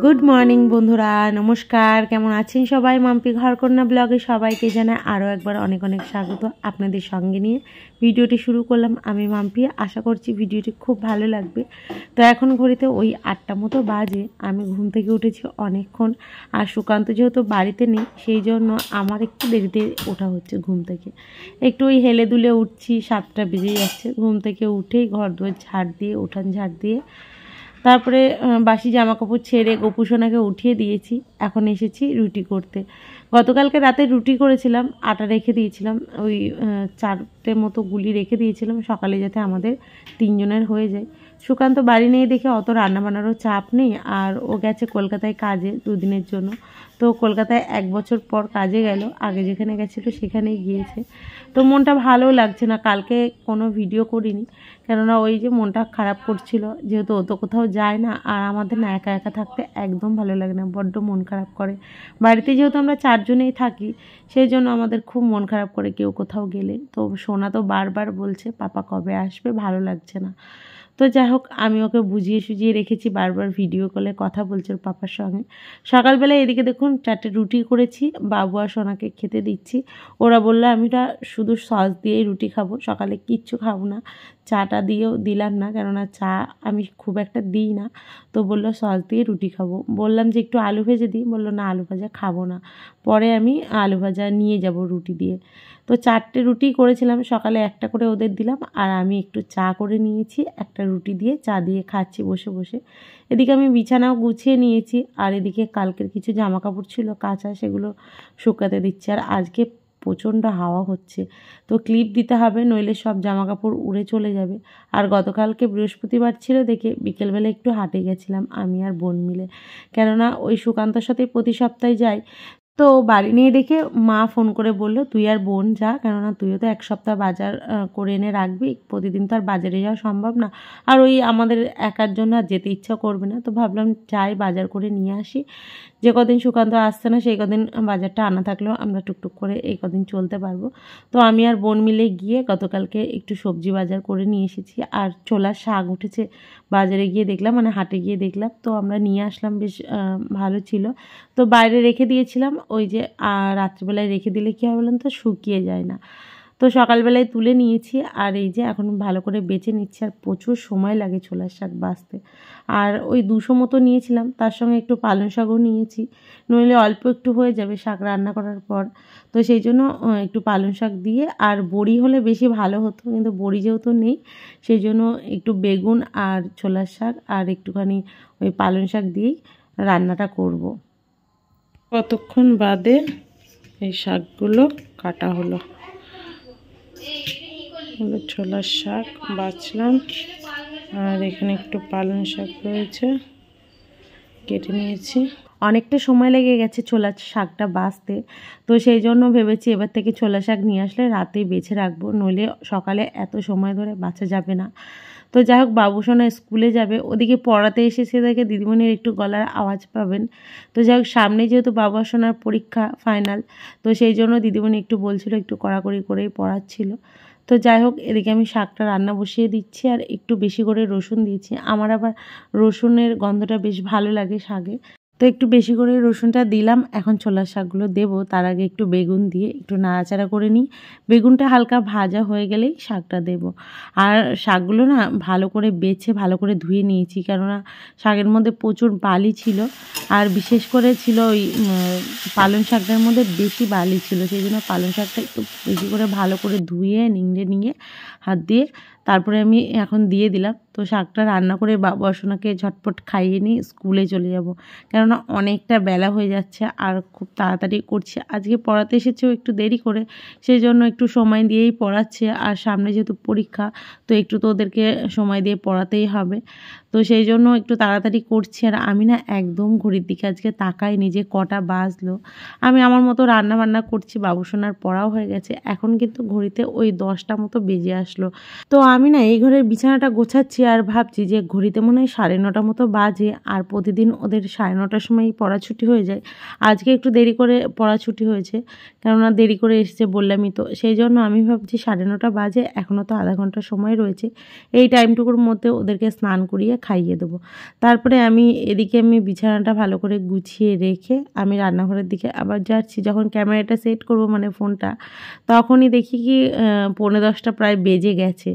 Good morning বন্ধুরা, নমস্কার। কেমন আছেন সবাই? মাম্পি ঘরকন্যা ব্লগে সবাইকে জানাই আরও একবার অনেক অনেক স্বাগত। আপনাদের সঙ্গে নিয়ে ভিডিওটি শুরু করলাম আমি মাম্পি। আশা করছি ভিডিওটি খুব ভালো লাগবে। তো এখন ঘড়িতে ওই 8টা মতো বাজে। আমি ঘুম থেকে উঠেছি অনেকক্ষণ, আর সুকান্ত যেহেতু বাড়িতে নেই সেই জন্য আমার একটু দেরিতে ওঠা হচ্ছে ঘুম থেকে। একটু ওই হেলে দুলে উঠছি, 7টা বেজে যাচ্ছে। ঘুম থেকে উঠেই ঘর দুয়ার ঝাড় দিয়ে, উঠান ঝাড় দিয়ে তারপরে বাসি জামা কাপড় ছেড়ে গোপুসোনাকে উঠিয়ে দিয়েছি। এখন এসেছি রুটি করতে। গতকালকে রাতে রুটি করেছিলাম, আটা রেখে দিয়েছিলাম, ওই 4টে মতো গুলি রেখে দিয়েছিলাম সকালে যাতে আমাদের 3 জনের হয়ে যায়। সুকান্ত বাড়ি নেই দেখে অত রান্নাবান্নারও চাপ নেই, আর ও গেছে কলকাতায় কাজে 2 দিনের জন্য। তো কলকাতায় 1 বছর পর কাজে গেল, আগে যেখানে গেছিলো সেখানেই গিয়েছে। তো মনটা ভালো লাগছে না, কালকে কোনো ভিডিও করিনি, কেননা ওই যে মনটা খারাপ করছিল, যেহেতু ও তো কোথাও যায় না, আর আমাদের না একা একা থাকতে একদম ভালো লাগে না, বড্ড মন খারাপ করে। বাড়িতে যেহেতু আমরা 4 জনেই থাকি সেই জন্য আমাদের খুব মন খারাপ করে কেউ কোথাও গেলে। তো সোনা তো বারবার বলছে পাপা কবে আসবে, ভালো লাগছে না। তো যাই হোক, আমি ওকে বুঝিয়ে সুঝিয়ে রেখেছি, বারবার ভিডিও কলে কথা বলছে ওর পাপার সঙ্গে। সকালবেলায় এদিকে দেখুন 4টে রুটি করেছি, বাবু আর সোনাকে খেতে দিচ্ছি। ওরা বললো আমিটা শুধু সস দিয়েই রুটি খাবো, সকালে কিচ্ছু খাবো না। চাটা দিয়েও দিলাম না, কেননা চা আমি খুব একটা দিই না। তো বললো সস দিয়ে রুটি খাবো। বললাম যে একটু আলু ভেজে দিই, বললো না আলু ভাজা খাবো না, পরে আমি আলু ভাজা নিয়ে যাব রুটি দিয়ে। তো 4টে রুটি করেছিলাম, সকালে একটা করে ওদের দিলাম, আর আমি একটু চা করে নিয়েছি, একটা রুটি দিয়ে চা দিয়ে খাচ্ছি বসে বসে। এদিকে আমি বিছানাও গুছিয়ে নিয়েছি, আর এদিকে কালকের কিছু জামা কাপড় ছিল কাঁচা, সেগুলো শুকাতে দিচ্ছি। আর আজকে প্রচণ্ড হাওয়া হচ্ছে, তো ক্লিপ দিতে হবে, নইলে সব জামা কাপড় উড়ে চলে যাবে। আর গতকালকে বৃহস্পতিবার ছিল দেখে বিকেলবেলা একটু হাটে গেছিলাম আমি আর বোন মিলে, কেননা ওই সুকান্তর সাথে প্রতি সপ্তাহে যাই। তো বাড়ি নিয়ে দেখে মা ফোন করে বলল তুই আর বোন যা, কেননা তুইও তো 1 সপ্তাহ বাজার করে এনে রাখবি, প্রতিদিন তো আর বাজারে যাওয়া সম্ভব না, আর ওই আমাদের একার জন্য আর যেতে ইচ্ছা করবে না। তো ভাবলাম যাই বাজার করে নিয়ে আসি, যে কদিন সুকান্ত আসছে না সেই কদিন বাজারটা আনা থাকলেও আমরা টুকটুক করে এই কদিন চলতে পারবো। তো আমি আর বোন মিলে গিয়ে গতকালকে একটু সবজি বাজার করে নিয়ে এসেছি। আর ছোলার শাক উঠেছে, বাজারে গিয়ে দেখলাম, মানে হাটে গিয়ে দেখলাম, তো আমরা নিয়ে আসলাম, বেশ ভালো ছিল। তো বাইরে রেখে দিয়েছিলাম, ওই যে রাত্রিবেলায় রেখে দিলে কী হয় বলেন তো, শুকিয়ে যায় না। তো সকালবেলায় তুলে নিয়েছি, আর এই যে এখন ভালো করে বেছে নিচ্ছি। আর প্রচুর সময় লাগে ছোলার শাক বাছতে। আর ওই 200 মতো নিয়েছিলাম, তার সঙ্গে একটু পালং শাকও নিয়েছি, নইলে অল্প একটু হয়ে যাবে শাক রান্না করার পর। তো সেই জন্য একটু পালং শাক দিয়ে, আর বড়ি হলে বেশি ভালো হতো, কিন্তু বড়ি যেহেতু নেই সেই জন্য একটু বেগুন আর ছোলার শাক আর একটুখানি ওই পালং শাক দিয়েই রান্নাটা করব। কতক্ষণ বাদে এই শাকগুলো কাটা হলো, ছোলার শাক বাছলাম, আর এখানে একটু পালং শাক রয়েছে, কেটে নিয়েছি। অনেকটা সময় লেগে গেছে ছোলার শাকটা বাছতে, তো সেই জন্য ভেবেছি এবার থেকে ছোলা শাক নিয়ে আসলে রাতেই বেছে রাখবো, নইলে সকালে এত সময় ধরে বাছা যাবে না। তো যাই হোক, বাবুসোনা স্কুলে যাবে, ওদিকে পড়াতে এসেছে দেখে দিদিমণির একটু গলার আওয়াজ পাবেন। তো যাই হোক, সামনে যেহেতু বাবুসোনার পরীক্ষা ফাইনাল, তো সেই জন্য দিদিমণি একটু বলছিল, একটু কড়াকড়ি করেই পড়াচ্ছিল। তো যাই হোক, এদিকে আমি শাকটা রান্না বসিয়ে দিচ্ছি, আর একটু বেশি করে রসুন দিয়েছি, আমার আবার রসুনের গন্ধটা বেশ ভালো লাগে শাকে। তো একটু বেশি করে রসুনটা দিলাম। এখন ছোলার শাকগুলো দেবো, তার আগে একটু বেগুন দিয়ে একটু নাড়াচাড়া করে নিই। বেগুনটা হালকা ভাজা হয়ে গেলেই শাকটা দেব। আর শাকগুলো না ভালো করে বেছে ভালো করে ধুয়ে নিয়েছি, কেননা শাকের মধ্যে প্রচুর বালি ছিল, আর বিশেষ করে ছিল ওই পালং শাকটার মধ্যে বেশি বালি ছিল, সেই জন্য পালং শাকটা একটু বেশি করে ভালো করে ধুয়ে নিংড়ে নিয়ে হাত দিয়ে তারপরে আমি এখন দিয়ে দিলাম। তো শাকটা রান্না করে বাবুসোনাকে ঝটপট খাইয়ে নিয়ে স্কুলে চলে যাব, কেননা অনেকটা বেলা হয়ে যাচ্ছে, আর খুব তাড়াতাড়ি করছে। আজকে পড়াতে এসেছেও একটু দেরি করে, সেই জন্য একটু সময় দিয়েই পড়াচ্ছে, আর সামনে যেহেতু পরীক্ষা, তো একটু তো ওদেরকে সময় দিয়ে পড়াতেই হবে। তো সেই জন্য একটু তাড়াতাড়ি করছি। আর আমি না একদম ঘড়ির দিকে আজকে তাকাইনি যে কটা বাজলো, আমি আমার মতো রান্না বান্না করছি, বাবুসোনার পড়াও হয়ে গেছে। এখন কিন্তু ঘড়িতে ওই 10টা মতো বেজে আসলো। তো আমি না এই ঘরের বিছানাটা গোছাচ্ছি, আর ভাবছি যে ঘড়িতে মনে হয় 9:30 মতো বাজে, আর প্রতিদিন ওদের 9:30টার সময়ই পড়া ছুটি হয়ে যায়। আজকে একটু দেরি করে পড়া ছুটি হয়েছে, কেননা দেরি করে এসেছে বললামই তো, সেই জন্য আমি ভাবছি 9:30 বাজে, এখনও তো আধা ঘন্টা সময় রয়েছে, এই টাইমটুকুর মধ্যে ওদেরকে স্নান করিয়ে খাইয়ে দেবো। তারপরে আমি এদিকে বিছানাটা ভালো করে গুছিয়ে রেখে আমি রান্নাঘরের দিকে আবার যাচ্ছি। যখন ক্যামেরাটা সেট করব মানে ফোনটা, তখনই দেখি কি 9:45 প্রায় বেজে গেছে।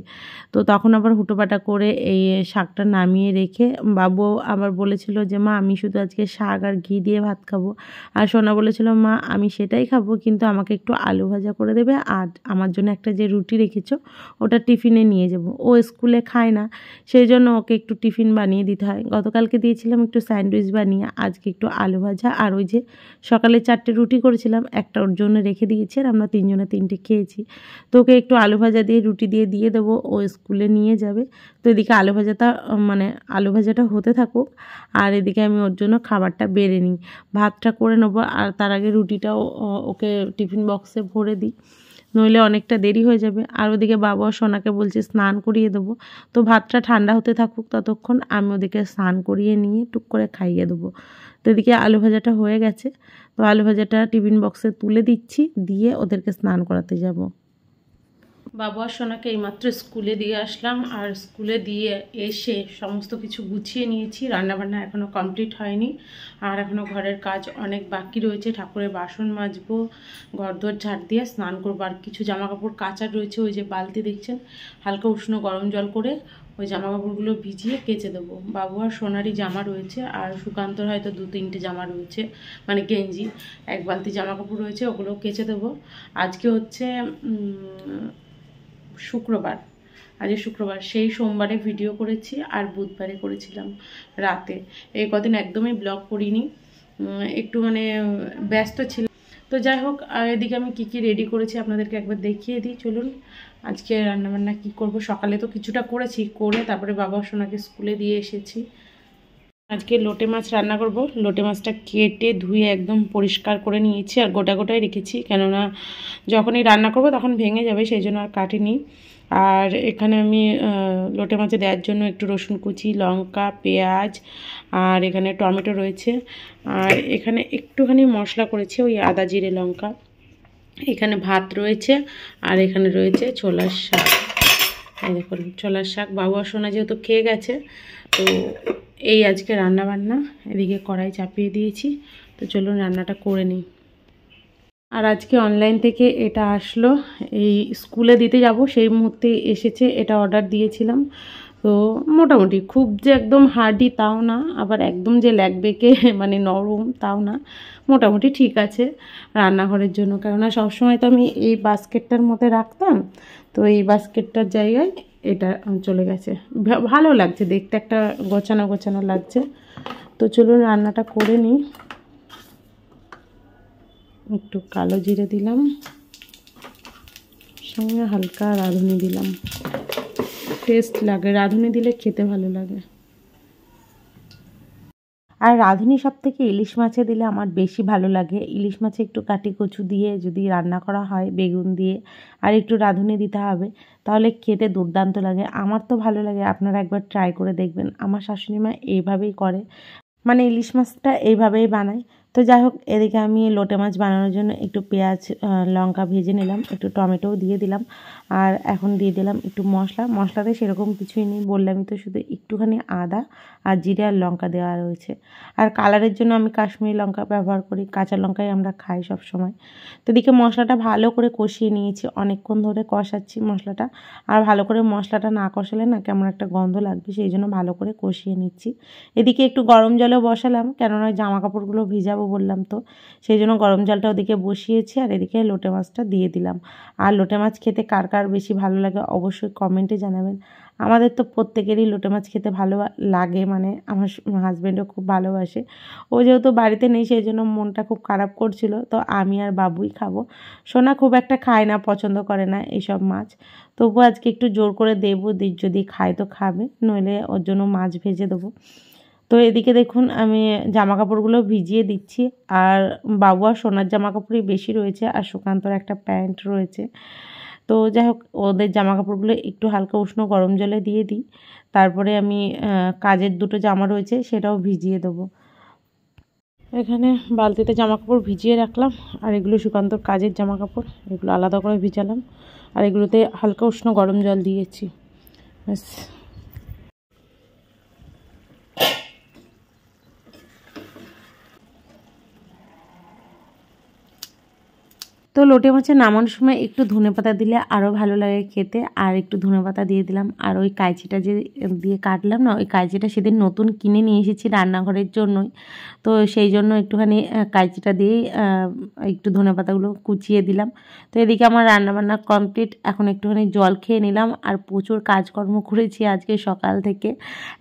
তো তখন আবার হুটোপাটা করে এই শাকটা নামিয়ে রেখে বাবু আবার বলেছিল যে মা আমি শুধু আজকে শাক আর ঘি দিয়ে ভাত খাবো, আর সোনা বলেছিল মা আমি সেটাই খাবো, কিন্তু আমাকে একটু আলু ভাজা করে দেবে, আর আমার জন্য একটা যে রুটি রেখেছো ওটা টিফিনে নিয়ে যাব। ও স্কুলে খায় না, সেই জন্য ওকে একটু টিফিন বানিয়ে দিতে হয়। গতকালকে দিয়েছিলাম একটু স্যান্ডউইচ বানিয়ে, আজকে একটু আলু ভাজা, আর ওই যে সকালে 4টে রুটি করেছিলাম একটা ওর জন্য রেখে দিয়েছি, আর আমরা 3জনে 3টে খেয়েছি। তো ওকে একটু আলু ভাজা দিয়ে রুটি দিয়ে দেবো, ও স্কুলে নিয়ে যাবে। তো এদিকে আলু ভাজাটা হতে থাকুক, আর এদিকে আমি ওর জন্য খাবারটা বেড়ে নিই, ভাতটা করে নেবো, আর তার আগে রুটিটাও ওকে টিফিন বক্সে ভরে দিই, নইলে অনেকটা দেরি হয়ে যাবে। আর ওদিকে বাবা সোনাকে বলছে স্নান করিয়ে দেবো। তো ভাতটা ঠান্ডা হতে থাকুক, ততক্ষণ আমি ওদিকে স্নান করিয়ে নিয়ে টুক করে খাইয়ে দেবো। তো এদিকে আলু ভাজাটা হয়ে গেছে, তো আলু ভাজাটা টিফিন বক্সে তুলে দিচ্ছি, দিয়ে ওদেরকে স্নান করাতে যাব। বাবু আর সোনাকে এইমাত্র স্কুলে দিয়ে আসলাম, আর স্কুলে দিয়ে এসে সমস্ত কিছু গুছিয়ে নিয়েছি। রান্নাবান্না এখনও কমপ্লিট হয়নি, আর এখনও ঘরের কাজ অনেক বাকি রয়েছে। ঠাকুরের বাসন মাজবো, ঘরদোর ঝাড় দিয়ে স্নান করবো, আর কিছু জামাকাপড় কাচার রয়েছে। ওই যে বালতি দেখছেন, হালকা উষ্ণ গরম জল করে ওই জামাকাপড়গুলো ভিজিয়ে কেচে দেবো। বাবু আর সোনারই জামা রয়েছে, আর সুকান্তর হয়তো 2-3টে জামা রয়েছে, মানে গেঞ্জি। এক বালতি জামাকাপড় রয়েছে, ওগুলো কেচে দেবো। আজকে হচ্ছে শুক্রবার, আজ শুক্রবার, সেই সোমবারে ভিডিও করেছি আর বুধবারে করেছিলাম রাতে। এই কদিন একদমই ব্লগ করিনি, একটু মানে ব্যস্ত ছিল। তো যাই হোক, এদিকে আমি কি রেডি করেছি আপনাদেরকে একবার দেখিয়ে দিই, চলুন। আজকে রান্নাবান্না কি করব, সকালে তো কিছুটা করেছি, করে তারপরে বাবা সোনাকে স্কুলে দিয়ে এসেছি। আজকে লোটে মাছ রান্না করব। লোটে মাছটা কেটে ধুয়ে একদম পরিষ্কার করে নিয়েছি, আর গোটাই রেখেছি, কেননা যখনই রান্না করব তখন ভেঙে যাবে, সেই জন্য আর কাটিনি। আর এখানে আমি লোটে মাছে দেওয়ার জন্য একটু রসুন কুচি, লঙ্কা, পেঁয়াজ, আর এখানে টমেটো রয়েছে, আর এখানে একটুখানি মশলা করেছি ওই আদা জিরে লঙ্কা। এখানে ভাত রয়েছে, আর এখানে রয়েছে ছোলার শাক। এই দেখুন ছোলার শাক, বাবু আর সোনা যেহেতু খেয়ে গেছে, তো এই আজকে রান্না বান্না। এদিকে কড়াই চাপিয়ে দিয়েছি, তো চলুন রান্নাটা করে নিই। আর আজকে অনলাইন থেকে এটা আসলো, এই স্কুলে দিতে যাব সেই মুহূর্তে এসেছে। এটা অর্ডার দিয়েছিলাম, তো মোটামুটি খুব যে একদম হার্ডি তাও না, আবার একদম যে ল্যাগবেকে মানে নরম তাও না, মোটামুটি ঠিক আছে রান্নাঘরের জন্য। কেননা সবসময় তো আমি এই বাস্কেটটার মধ্যে রাখতাম, তো এই বাস্কেটটার জায়গায় এটা চলে গেছে। ভালো লাগছে দেখতে, একটা গোছানো লাগছে। তো চলুন রান্নাটা করে নিই। একটু কালো জিরে দিলাম, সঙ্গে হালকা রাঁধুনি দিলাম, টেস্ট লাগে, রাঁধুনি দিলে খেতে ভালো লাগে। আর রাঁধুনি সব থেকে ইলিশ মাছে দিলে আমার বেশি ভালো লাগে। ইলিশ মাছে একটু কাটি কচু দিয়ে যদি রান্না করা হয় বেগুন দিয়ে, আর একটু রাঁধুনি দিতে হবে, তাহলে খেতে দুর্দান্ত লাগে। আমার তো ভালো লাগে, আপনারা একবার ট্রাই করে দেখবেন। আমার শাশুড়ি মা এইভাবেই করে, মানে ইলিশ মাছটা এইভাবেই বানায়। তো যাই হোক, এদিকে আমি লোটে মাছ বানানোর জন্য একটু পেঁয়াজ লঙ্কা ভেজে নিলাম, একটু টমেটোও দিয়ে দিলাম, আর এখন দিয়ে দিলাম একটু মশলাতে সেরকম কিছুই নেই, বললামই তো, শুধু একটুখানি আদা আর জিরে আর লঙ্কা দেওয়া রয়েছে। আর কালারের জন্য আমি কাশ্মীরি লঙ্কা ব্যবহার করি, কাঁচা লঙ্কাই আমরা খাই সব সময়। তো এদিকে মশলাটা ভালো করে কষিয়ে নিয়েছি, অনেকক্ষণ ধরে কষাচ্ছি মশলাটা। আর ভালো করে মশলাটা না কষালে না কেমন একটা গন্ধ লাগবে, সেই জন্য ভালো করে কষিয়ে নিচ্ছি। এদিকে একটু গরম জলও বসালাম, কেননা জামা কাপড়গুলো ভিজাবো বললাম তো, সেই জন্য গরম জলটা ওদিকে বসিয়েছি। আর এদিকে লোটে মাছটা দিয়ে দিলাম। আর লোটে মাছ খেতে কার কার বেশি ভালো লাগে অবশ্যই কমেন্টে জানাবেন। আমাদের তো প্রত্যেকেরই লোটে মাছ খেতে ভালো লাগে, মানে আমার হাজব্যান্ডও খুব ভালোবাসে। ও যেহেতু বাড়িতে নেই, সেই জন্য মনটা খুব খারাপ করছিল। তো আমি আর বাবুই খাবো, সোনা খুব একটা খায় না, পছন্দ করে না এইসব মাছ। তবু আজকে একটু জোর করে দেবো, যদি খায় তো খাবে, নইলে ওর জন্য মাছ ভেজে দেবো। তো এদিকে দেখুন আমি জামা কাপড়গুলো ভিজিয়ে দিচ্ছি, আর বাবু আর সোনার জামা কাপড়ই বেশি রয়েছে, আর সুকান্তর একটা প্যান্ট রয়েছে। তো যাই হোক, ওদের জামা কাপড়গুলো একটু হালকা উষ্ণ গরম জলে দিয়ে দিই, তারপরে আমি কাজের দুটো জামা রয়েছে সেটাও ভিজিয়ে দেবো। এখানে বালতিতে জামা কাপড় ভিজিয়ে রাখলাম, আর এগুলো সুকান্তর কাজের জামা কাপড়, এগুলো আলাদা করে ভিজালাম, আর এগুলোতে হালকা উষ্ণ গরম জল দিয়েছি। ব্যাস। তো লোটে মাছের নামানোর সময় একটু ধনেপাতা দিলে আরও ভালো লাগে খেতে, আর একটু ধনেপাতা দিয়ে দিলাম। আর ওই কাঁচিটা যে দিয়ে কাটলাম না, ওই কাঁচিটা সেদিন নতুন কিনে নিয়ে এসেছি রান্নাঘরের জন্যই, তো সেই জন্য একটুখানি কাঁচিটা দিয়েই একটু ধনেপাতাগুলো কুচিয়ে দিলাম। তো এদিকে আমার রান্নাবান্না কমপ্লিট, এখন একটুখানি জল খেয়ে নিলাম। আর প্রচুর কাজকর্ম করেছি আজকে সকাল থেকে,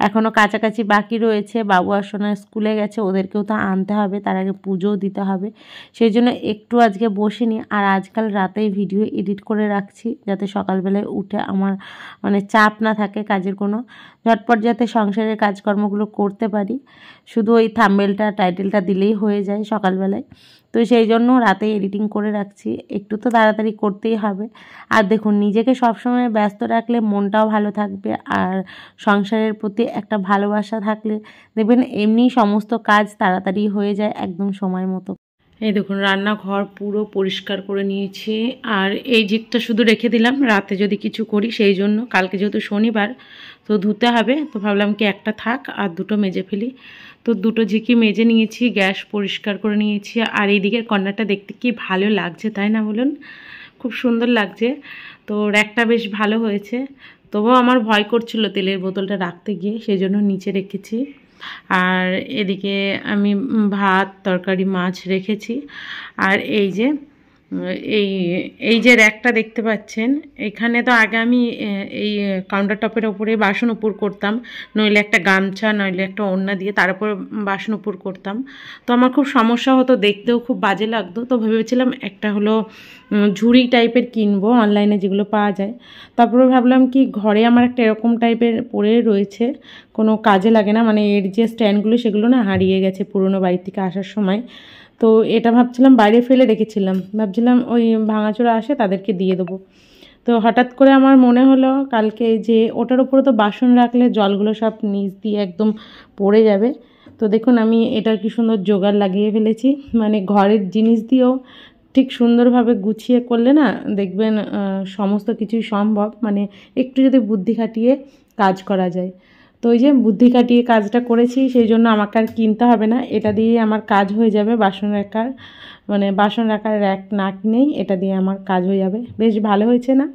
এখনও কাছাকাছি বাকি রয়েছে। বাবু আর সোনা স্কুলে গেছে, ওদেরকেও তো আনতে হবে, তার আগে পুজোও দিতে হবে, সেই জন্য একটু আজকে বসিনি। আর আজকাল রাতেই ভিডিও এডিট করে রাখছি যাতে সকালবেলায় উঠে আমার মানে চাপ না থাকে কাজের কোনো, ঝটপট যাতে সংসারের কাজকর্মগুলো করতে পারি। শুধু ওই থাম্বনেলটা টাইটেলটা দিলেই হয়ে যায় সকালবেলায়, তো সেই জন্য রাতেই এডিটিং করে রাখছি, একটু তো তাড়াতাড়ি করতেই হবে। আর দেখুন, নিজেকে সবসময় ব্যস্ত রাখলে মনটাও ভালো থাকবে, আর সংসারের প্রতি একটা ভালোবাসা থাকলে দেখবেন এমনিই সমস্ত কাজ তাড়াতাড়ি হয়ে যায় একদম সময় মতো। এই দেখুন, রান্নাঘর পুরো পরিষ্কার করে নিয়েছি, আর এই জিকটা শুধু রেখে দিলাম রাতে যদি কিছু করি সেই জন্য। কালকে যেহেতু শনিবার তো ধুতে হবে, তো ভাবলাম কি একটা থাক আর দুটো মেজে ফেলি। তো দুটো ঝিকি মেজে নিয়েছি, গ্যাস পরিষ্কার করে নিয়েছি। আর এই দিকের কর্নারটা দেখতে কি ভালো লাগছে, তাই না বলুন? খুব সুন্দর লাগছে। তো র্যাকটা বেশ ভালো হয়েছে, তবুও আমার ভয় করছিল তেলের বোতলটা রাখতে গিয়ে, সেই জন্য নিচে রেখেছি। আর এদিকে আমি ভাত তরকারি মাছ রেখেছি। আর এই যে এই যে র্যাকটা দেখতে পাচ্ছেন, এখানে তো আগে আমি এই কাউন্টার টপের ওপরে বাসন উপর করতাম, নইলে একটা গামছা নইলে একটা ওড়না দিয়ে তার উপর বাসন উপর করতাম। তো আমার খুব সমস্যা হতো, দেখতেও খুব বাজে লাগতো। তো ভেবেছিলাম একটা হলো ঝুড়ি টাইপের কিনবো অনলাইনে যেগুলো পাওয়া যায়। তারপরে ভাবলাম কি ঘরে আমার একটা এরকম টাইপের পড়ে রয়েছে, কোনো কাজে লাগে না, মানে এর যে স্ট্যান্ডগুলো সেগুলো না হারিয়ে গেছে পুরনো বাড়ি থেকে আসার সময়। তো এটা ভাবছিলাম বাইরে ফেলে রেখেছিলাম, ভাবছিলাম ওই ভাঙাচোরা আসে তাদেরকে দিয়ে দেবো। তো হঠাৎ করে আমার মনে হলো কালকে যে ওটার উপরে তো বাসন রাখলে জলগুলো সব নিচ দিয়ে একদম পড়ে যাবে। তো দেখুন আমি এটার কি সুন্দর জোগাড় লাগিয়ে ফেলেছি, মানে ঘরের জিনিস দিয়েও ঠিক সুন্দরভাবে গুছিয়ে করলে না দেখবেন সমস্ত কিছুই সম্ভব, মানে একটু যদি বুদ্ধি খাটিয়ে কাজ করা যায়। তো ওই যে বুদ্ধি কাটিয়ে কাজটা করেছি, সেই জন্য আমাকে আর কিনতে হবে না, এটা দিয়ে আমার কাজ হয়ে যাবে। বাসন রাখার মানে বাসন রাখার র্যাক না কিনেই এটা দিয়ে আমার কাজ হয়ে যাবে। বেশ ভালো হয়েছে না?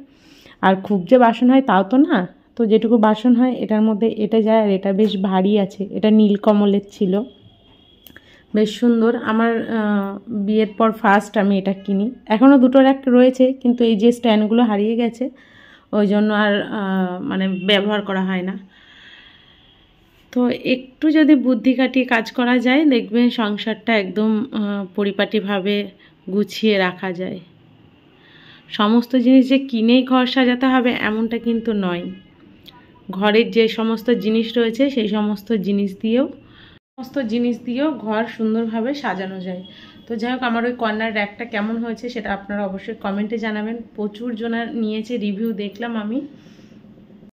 আর খুব যে বাসন হয় তাও তো না, তো যেটুকু বাসন হয় এটার মধ্যে এটা যায়। আর এটা বেশ ভারী আছে, এটা নীলকমলের ছিল, বেশ সুন্দর। আমার বিয়ের পর ফার্স্ট আমি এটা কিনি। এখনও দুটো র্যাক রয়েছে, কিন্তু এই যে স্ট্যান্ডগুলো হারিয়ে গেছে ওই জন্য আর মানে ব্যবহার করা হয় না। তো একটু যদি বুদ্ধি কাটিয়ে কাজ করা যায় দেখবেন সংসারটা একদম পরিপাটিভাবে গুছিয়ে রাখা যায়। সমস্ত জিনিস যে কিনেই ঘর সাজাতে হবে এমনটা কিন্তু নয়, ঘরের যে সমস্ত জিনিস রয়েছে সেই সমস্ত জিনিস দিয়েও ঘর সুন্দরভাবে সাজানো যায়। তো যাই হোক, আমার ওই কর্নার র্যাকটা কেমন হয়েছে সেটা আপনারা অবশ্যই কমেন্টে জানাবেন। প্রচুর জনা নিয়েছে রিভিউ, দেখলাম আমি।